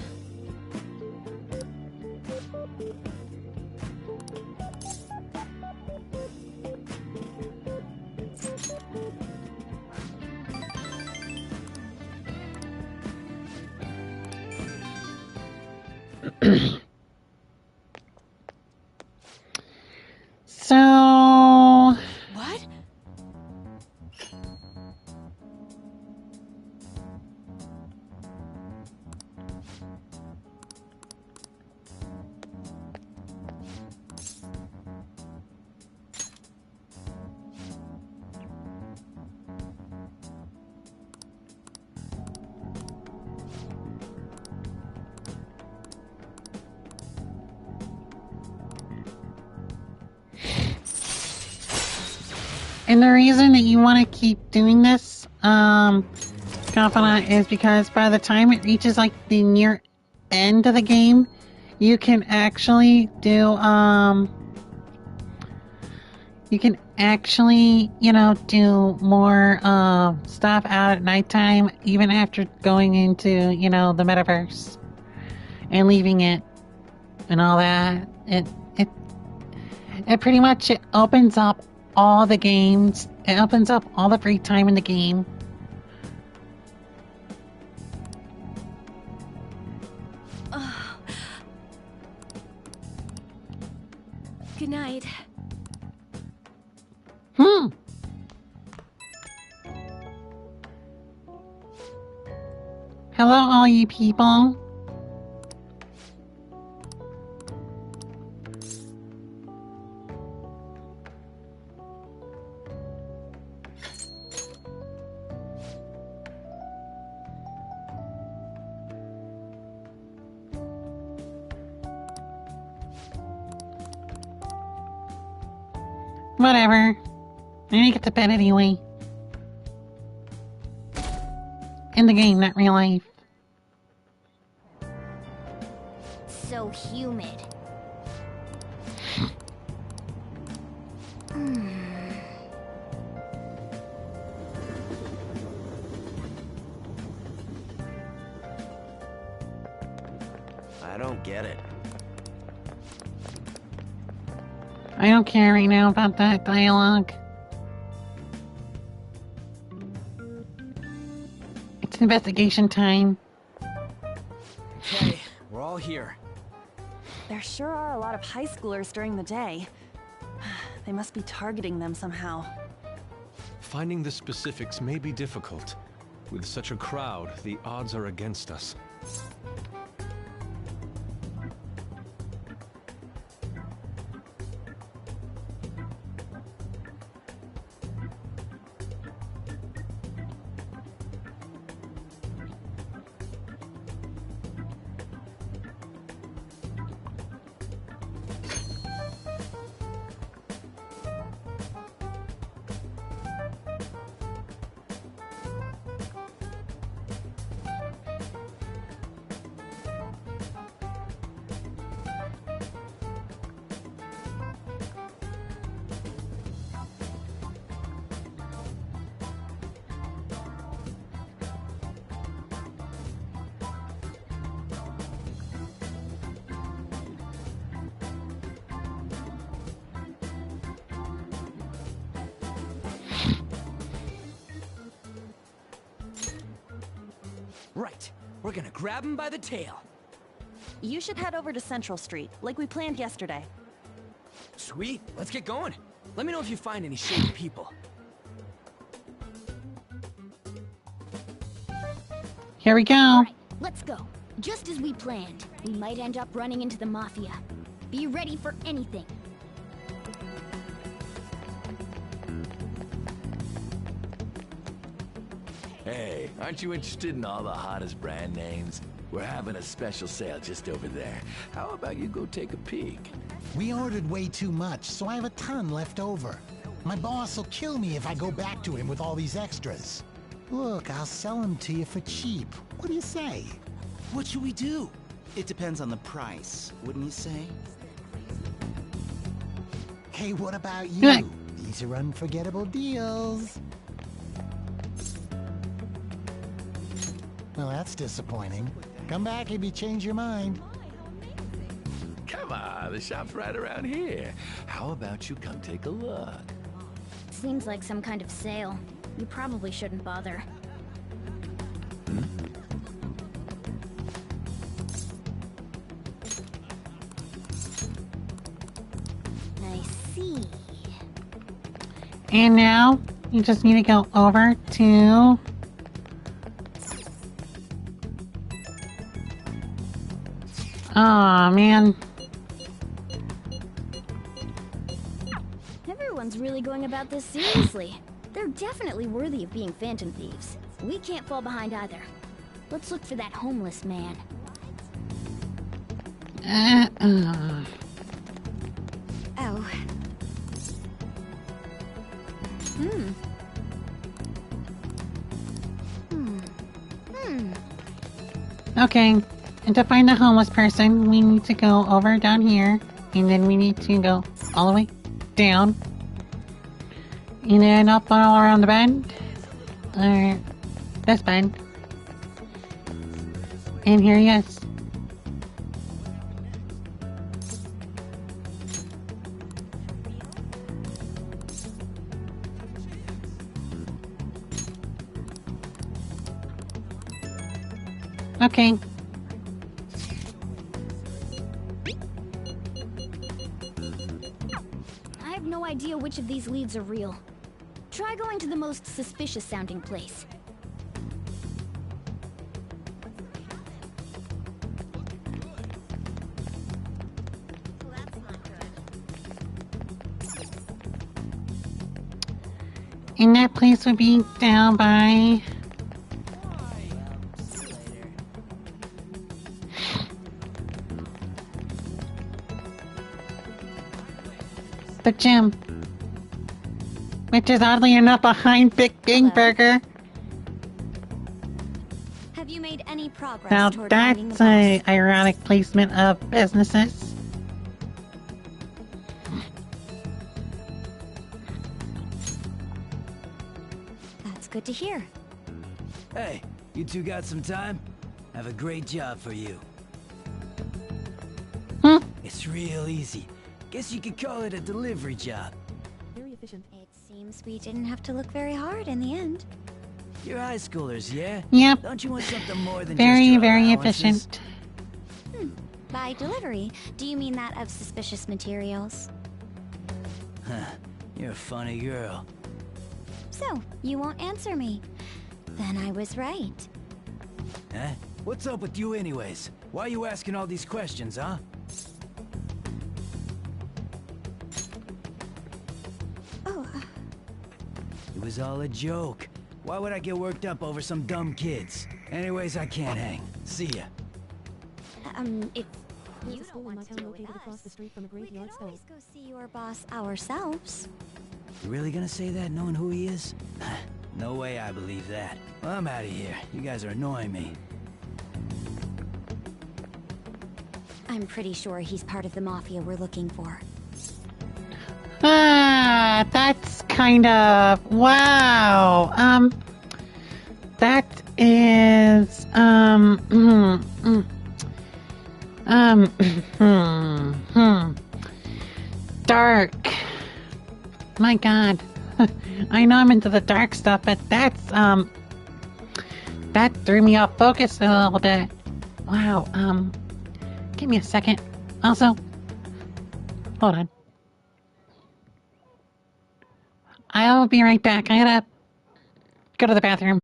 So... What? And the reason that you want to keep doing this, Confidant, is because by the time it reaches like the near end of the game, you can actually do, do more, stuff out at nighttime, even after going into, the metaverse and leaving it and all that. It pretty much, it opens up all the games. It opens up all the free time in the game. Good night. Hello, all you people. Whatever. I need to get to bed anyway. In the game, not real life. So humid. I don't get it. I don't care right now about that dialogue. It's investigation time. Okay, we're all here. There sure are a lot of high schoolers during the day. They must be targeting them somehow. Finding the specifics may be difficult. With such a crowd, the odds are against us. Right. We're gonna grab him by the tail. You should head over to Central Street, like we planned yesterday. Sweet. Let's get going. Let me know if you find any shady people. Here we go. Alright, let's go. Just as we planned. We might end up running into the Mafia. Be ready for anything. Hey, aren't you interested in all the hottest brand names? We're having a special sale just over there. How about you go take a peek? We ordered way too much, so I have a ton left over. My boss will kill me if I go back to him with all these extras. Look, I'll sell them to you for cheap. What do you say? What should we do? It depends on the price, wouldn't you say? Hey, what about you? These are unforgettable deals. Well, that's disappointing. Come back if you change your mind. Come on, the shop's right around here. How about you come take a look? Seems like some kind of sale. You probably shouldn't bother. see. And now, you just need to go over to... Aw, man. Everyone's really going about this seriously. They're definitely worthy of being phantom thieves. We can't fall behind either. Let's look for that homeless man. Oh. Okay, and to find the homeless person, we need to go over down here, and then we need to go all the way down, and then up all around the bend, or this bend, and here he is. Okay. I have no idea which of these leads are real. Try going to the most suspicious sounding place. And that place would be down by... the gym, which is oddly enough behind Big Burger. Have you made any progress Now toward finding the that's a ironic placement of businesses. That's good to hear. Hey, you two got some time? I have a great job for you. It's real easy. Guess you could call it a delivery job. Very efficient. It seems we didn't have to look very hard in the end. You're high schoolers, yeah? Yep. Don't you want something more than Very, just your very allowances? efficient. By delivery, do you mean that of suspicious materials? Huh. You're a funny girl. So, you won't answer me. Then I was right. Huh? What's up with you anyways? Why are you asking all these questions, huh? Oh. It was all a joke. Why would I get worked up over some dumb kids? Anyways, I can't hang. See ya. If There's you a school don't in my want to town go with located across the us, street from a we graveyard could stone. always go see your boss ourselves. You really gonna say that knowing who he is? No way I believe that. Well, I'm out of here. You guys are annoying me. I'm pretty sure he's part of the mafia we're looking for. Ah, that's kind of... wow. That is... dark. My god. I know I'm into the dark stuff, but that's, that threw me off focus a little bit. Wow, give me a second. Also, hold on. I'll be right back. I gotta go to the bathroom.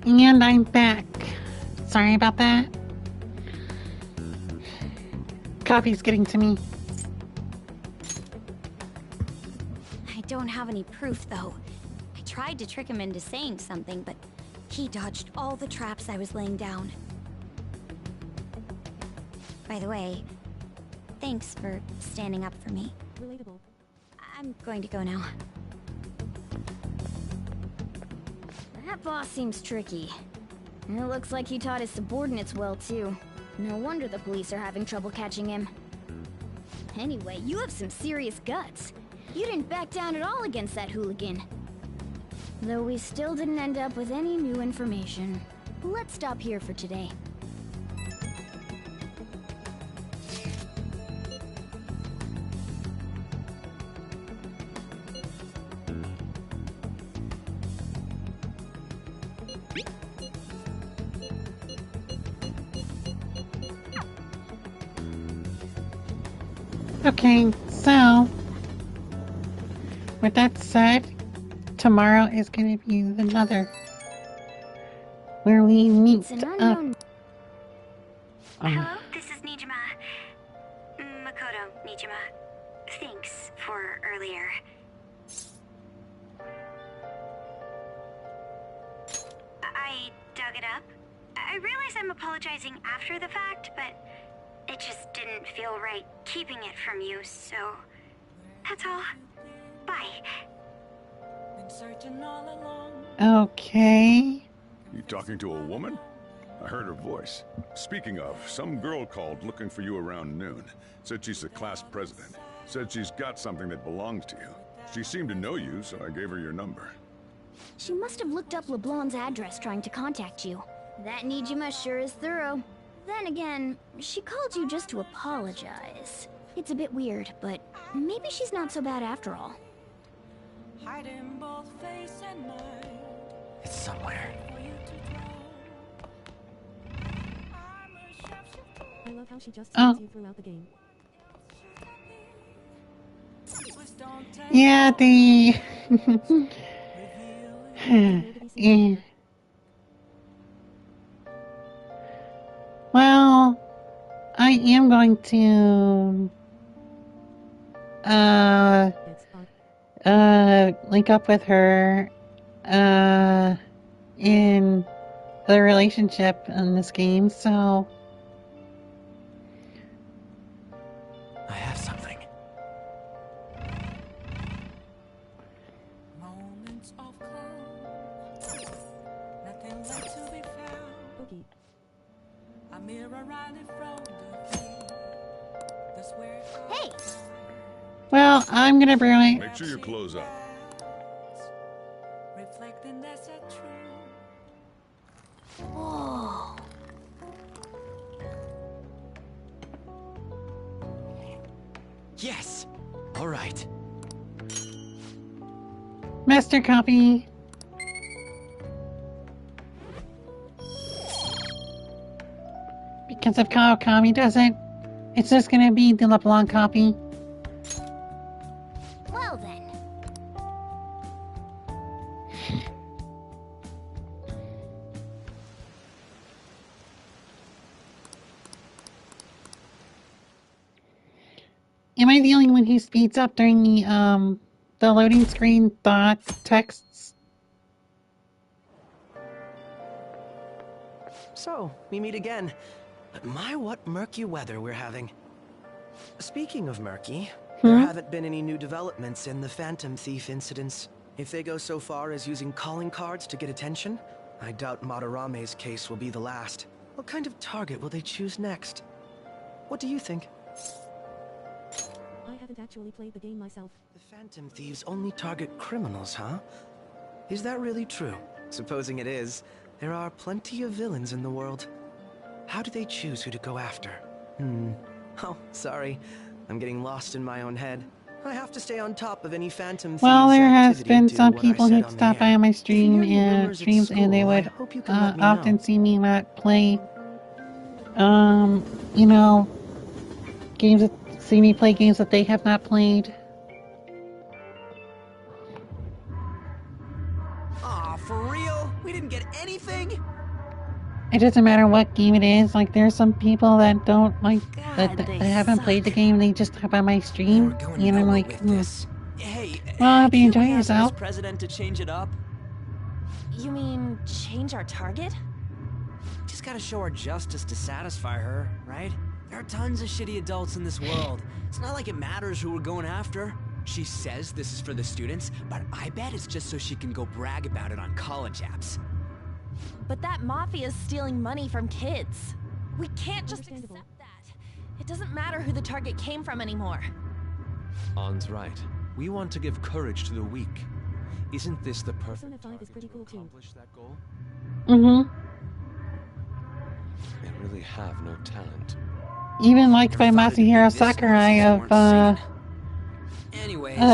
And I'm back. Sorry about that. Coffee's getting to me. I don't have any proof, though. I tried to trick him into saying something, but he dodged all the traps I was laying down. By the way, thanks for standing up for me. Relatable. I'm going to go now. That boss seems tricky. And it looks like he taught his subordinates well, too. No wonder the police are having trouble catching him. Anyway, you have some serious guts. You didn't back down at all against that hooligan. Though we still didn't end up with any new information. Let's stop here for today. Okay, so with that said, tomorrow is going to be another where we meet up. Hello, this is Nijima. Makoto Nijima. Thanks for earlier. I dug it up. I realize I'm apologizing after the fact, but it just didn't feel right keeping it from you, so that's all. Bye. Okay. You talking to a woman? I heard her voice. Speaking of, some girl called looking for you around noon. Said she's the class president. Said she's got something that belongs to you. She seemed to know you, so I gave her your number. She must have looked up LeBlanc's address trying to contact you. That Nijima sure is thorough. Then again, she called you just to apologize. It's a bit weird, but maybe she's not so bad after all. It's somewhere. I love how she just tells you throughout the game. Yeah, the yeah. Well, I am going to link up with her in the relationship in this game, so I have something. Okay. Hey! well, I'm gonna bring it. Make sure you close up. Whoa. Yes! Alright. Master copy. Because if Kawakami does it, it's just gonna be the LeBlanc copy. Well then. Am I the only one who speeds up during the loading screen thought texts? So, we meet again. But my, what murky weather we're having. Speaking of murky, there haven't been any new developments in the Phantom Thief incidents. If they go so far as using calling cards to get attention, I doubt Madarame's case will be the last. What kind of target will they choose next? What do you think? I haven't actually played the game myself. The Phantom Thieves only target criminals, huh? Is that really true? Supposing it is, there are plenty of villains in the world. How do they choose who to go after? Oh, sorry. I'm getting lost in my own head. I have to stay on top of any Phantom Thieves Well, there has activity been to some what I people said who'd on the stop by air. on my If you hear any rumors at streams and they school, would I hope you can let me often know. see me not play, you know, see me play games that they have not played. Aw, for real? We didn't get anything? it doesn't matter what game it is. Like, there's some people that don't like that they haven't played the game. They just hop on my stream, and I'm like, Hey, well, I hope you enjoy can't we ask this yourself. president to change it up? You mean change our target? Just gotta show her justice to satisfy her, right? There are tons of shitty adults in this world. It's not like it matters who we're going after. She says this is for the students, but I bet it's just so she can go brag about it on college apps. But that mafia's stealing money from kids. We can't just accept that. It doesn't matter who the target came from anymore. An's right. We want to give courage to the weak. Isn't this the perfect Persona 5 is pretty cool too. accomplish that goal? Mm-hmm. They really have no talent. Even liked by Masahiro Sakurai of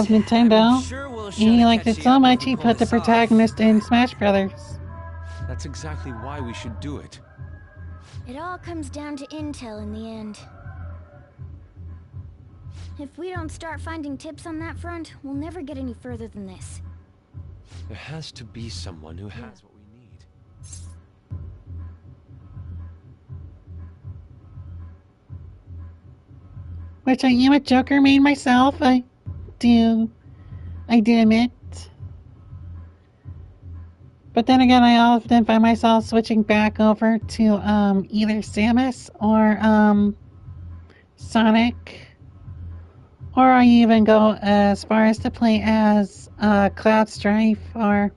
Nintendo. He liked it so much he put the protagonist in Smash Brothers. That's exactly why we should do it. It all comes down to intel in the end. If we don't start finding tips on that front, we'll never get any further than this. There has to be someone who has what we need. Which I am a Joker main myself. I do admit. But then again, I often find myself switching back over to either Samus or Sonic. Or I even go as far as to play as Cloud Strife or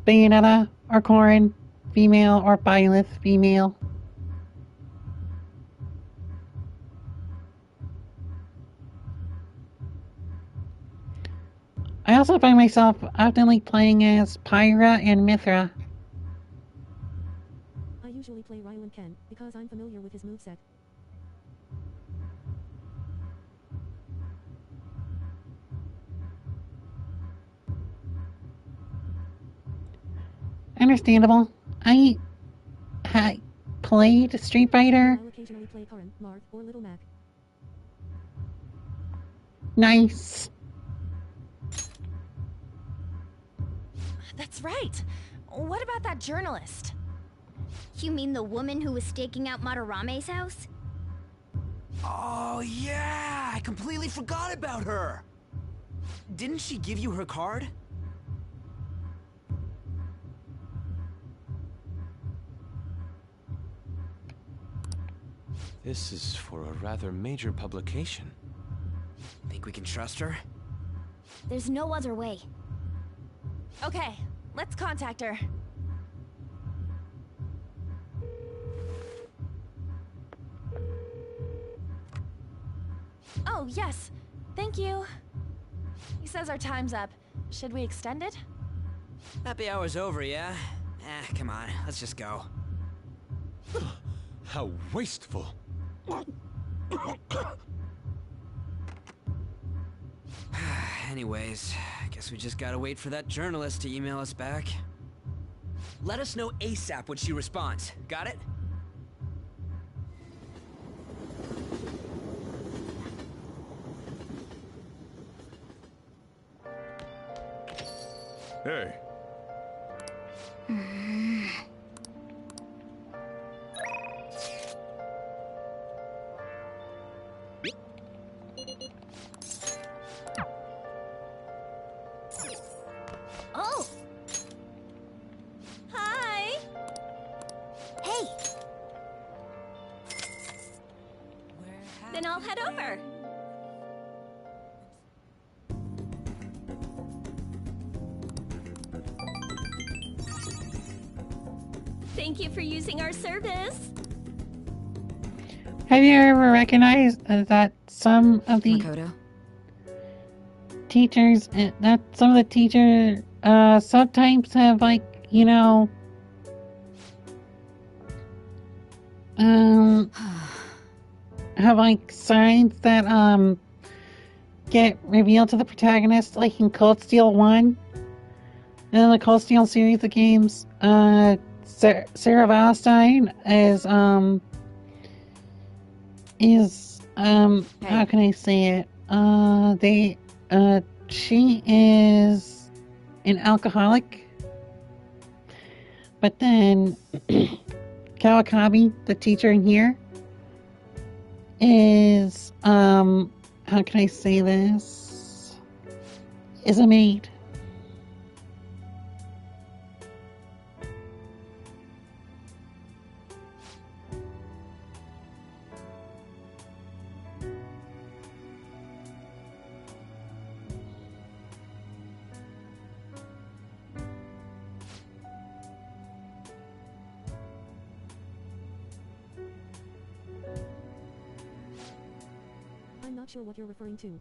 Bayonetta or Corrin female or Byleth female. I also find myself often playing as Pyra and Mithra. I usually play Ryu and Ken, because I'm familiar with his moveset. Understandable. I played Street Fighter. I'll occasionally play Karin, Marth, or Little Mac. Nice. That's right. What about that journalist? You mean the woman who was staking out Madarame's house? Oh yeah, I completely forgot about her. Didn't she give you her card? This is for a rather major publication. Think we can trust her? There's no other way. Okay, let's contact her. Oh, yes. Thank you. He says our time's up. Should we extend it? Happy hour's over, yeah? Come on, let's just go. How wasteful. Anyways, guess we just gotta wait for that journalist to email us back. Let us know ASAP when she responds. Got it? Hey. Oh! Hi! Hey! Then I'll head over. Thank you for using our service. Have you ever recognized that some of the teachers, sometimes have have signs that get revealed to the protagonist, like in Cold Steel 1 and the Cold Steel series of games. Sarah Valentine is how can I say it? She is an alcoholic, but then Kawakabe, the teacher in here, is, how can I say this? Is a maid. I'm not sure what you're referring to.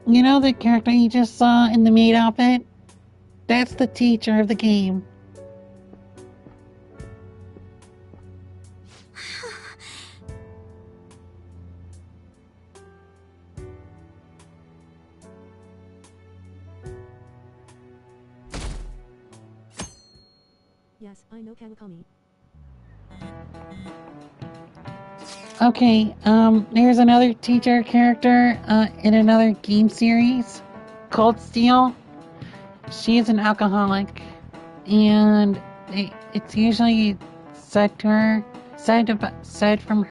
You know the character you just saw in the maid outfit? That's the teacher of the game. Yes, I know Kawakami. Okay, there's another teacher character in another game series, Cold Steel. She is an alcoholic, and it's usually said from